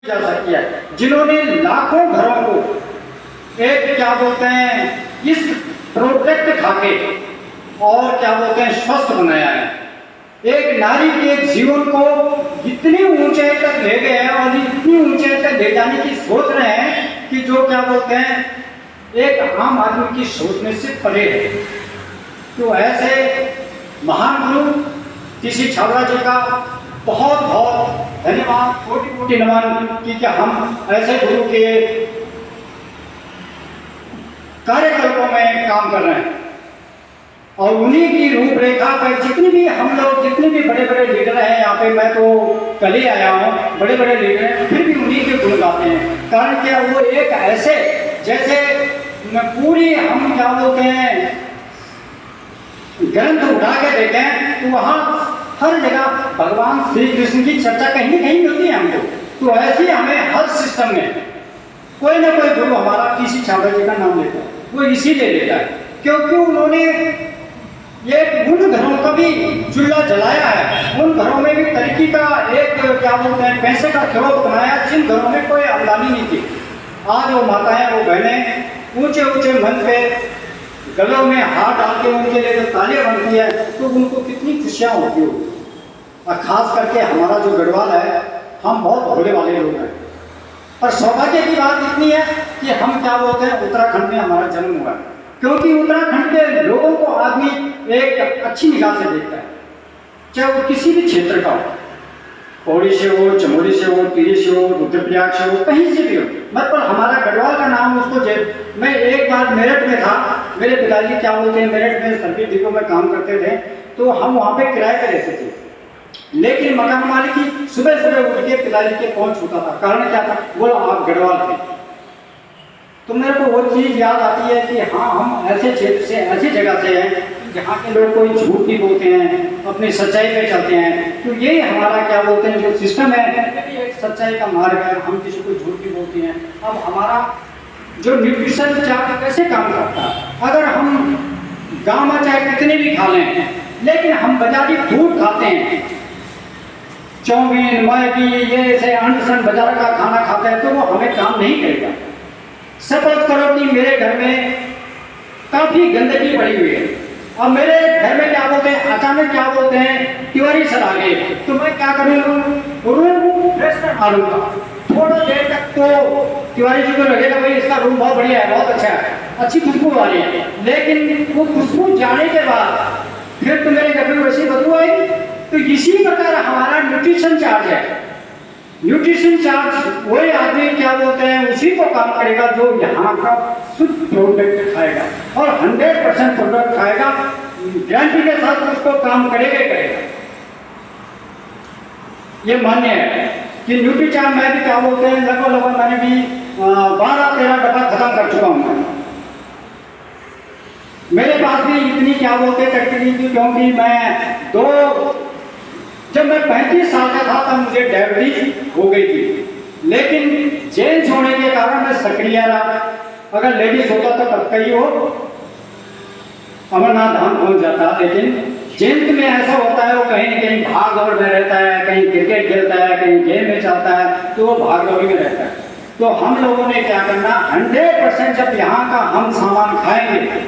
जा सकती है, जिन्होंने लाखों घरों को एक क्या बोलते हैं इस प्रोडक्ट खाके और क्या बोलते हैं स्वस्थ बनाया है। एक नारी के जीवन को इतनी ऊंचाई तक ले गए हैं और इतनी ऊंचाई तक ले जाने की सोच रहे हैं कि जो क्या बोलते हैं एक आम आदमी की सोचने से परे है। तो ऐसे महान गुरु किसी छावड़ा जी का बहुत बहुत धन्यवाद, कोटि कोटि नमन कि हम ऐसे गुरु के कार्यकल्पों में काम कर रहे हैं और उन्हीं की रूपरेखा पर जितने भी बड़े बड़े लीडर हैं यहाँ पे, मैं तो कल ही आया हूँ, बड़े बड़े लीडर हैं फिर भी उन्हीं के गुण गाते हैं। कारण क्या, वो एक ऐसे जैसे पूरी हम क्या बोलते हैं ग्रंथ उठा के देखें तो वहाँ हर जगह भगवान श्री कृष्ण की चर्चा कहीं न कहीं मिलती है हमको। तो ऐसे ही हमें हर सिस्टम में कोई ना कोई गुरु हमारा किसी छावड़ा जी का नाम लेता है, वो इसीलिए लेता है क्योंकि उन्होंने ये उन घरों का भी चूल्हा जलाया है, उन घरों में भी तरक्की का एक क्या बोलते हैं पैसे का स्रोत बनाया जिन घरों में कोई आमदनी नहीं थी। आज वो माताएं, वो बहनें ऊंचे ऊंचे मंच पे गलों में हाथ डाल के उनके लिए जो तालियां बनती है तो उनको कितनी खुशियां होती हो। और खास करके हमारा जो गढ़वाल है, हम बहुत भोले वाले लोग हैं और सौभाग्य की बात इतनी है कि हम क्या बोलते हैं उत्तराखंड में हमारा जन्म हुआ है, क्योंकि उत्तराखंड के लोगों को आदमी एक अच्छी निगाह से देखता है, चाहे वो किसी भी क्षेत्र का हो, पौड़ी से हो, चमोली से हो, टिहरी से हो, रुद्रप्रयाग से हो, कहीं से भी हो। मतलब हमारा गढ़वाल का नाम उसको मैं एक बार मेरठ में था, मेरे पिताजी क्या बोलते हैं मेरठ में सर्विस डिपो में काम करते थे, तो हम वहाँ पे किराए पे रहते थे। लेकिन मकान मालिक की सुबह सुबह उठ के पिताजी के पहुंच होता था। कारण क्या था, बोला आप गढ़वाल थे। तो मेरे को वो चीज़ याद आती है कि हाँ, हम ऐसे क्षेत्र से, ऐसी जगह से हैं जहाँ के लोग कोई झूठ नहीं बोलते हैं, अपनी सच्चाई पे चलते हैं। तो यही हमारा क्या बोलते हैं जो सिस्टम है, एक सच्चाई का मार्ग है, हम किसी को झूठ नहीं बोलते हैं। अब हमारा जो न्यूट्रिशन चार्ट कैसे काम करता है, अगर हम गाँव में चाहे कितने भी खा लें, लेकिन हम बाजारी फूड खाते हैं, चाउमीन, मैगी, ये ऐसे अंडसन बाजार का खाना खाते हैं, तो वो हमें काम नहीं करेगा। सपोज करो कि मेरे घर में काफ़ी गंदगी पड़ी हुई है और मेरे घर में क्या बोलते हैं अचानक क्या बोलते हैं तिवारी सर आ गए, तो मैं क्या करूँगा, रूम फ्रेश कर मारूंगा। थोड़ा देर तक तो तिवारी जी को लगेगा भाई इसका रूम बहुत बढ़िया है, बहुत अच्छा है, अच्छी खुशबू आ रही है, लेकिन वो खुशबू जाने के बाद फिर तो मेरे घर में वैसी बदबू आएगी। तो इसी प्रकार हमारा न्यूट्रिशन चार्ज है। न्यूट्रिशन चार्ज वही आदमी क्या बोलते हैं उसी को काम करेगा जो यहाँ का शुद्ध प्रोडक्ट खाएगा और 100% प्रोडक्ट खाएगा, गारंटी के साथ उसको काम करेगा। ये मान्य है कि न्यूट्रीचार्ज में भी क्या बोलते हैं लगभग मैंने भी 12-13 डब्बा खत्म कर चुका हूँ। मेरे पास भी इतनी क्या बोलते हैं टक्कर थी, क्योंकि जब मैं 35 साल का था तब मुझे डायबिटीज हो गई थी, लेकिन जेंट्स होने के कारण मैं सक्रिय रहा। अगर लेडीज होता तो कब कहीं हो अमरनाथ धाम पहुंच जाता, लेकिन जेंट्स में ऐसा होता है वो कहीं न कहीं भाग दौड़ में रहता है, कहीं क्रिकेट खेलता है, कहीं गेम में चलता है, तो वो भाग दौड़ में रहता है। तो हम लोगों ने क्या करना, 100% जब यहाँ का हम सामान खाएंगे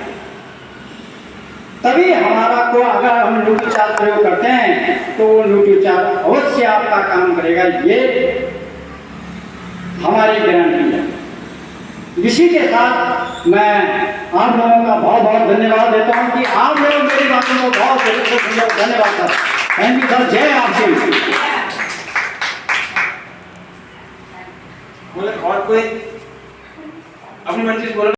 तभी हमारा को, अगर हम न्यूट्रीचार्ज प्रयोग करते हैं तो वो न्यूट्रीचार्ज अवश्य आपका काम करेगा, ये हमारी गारंटी है। इसी के साथ मैं आप लोगों का बहुत बहुत धन्यवाद देता हूं कि आप लोग मेरी बातों को बहुत धन्यवाद सर। थैंक यू सर, जय आप जी। बोले और कोई अपनी मर्जी से बोलो।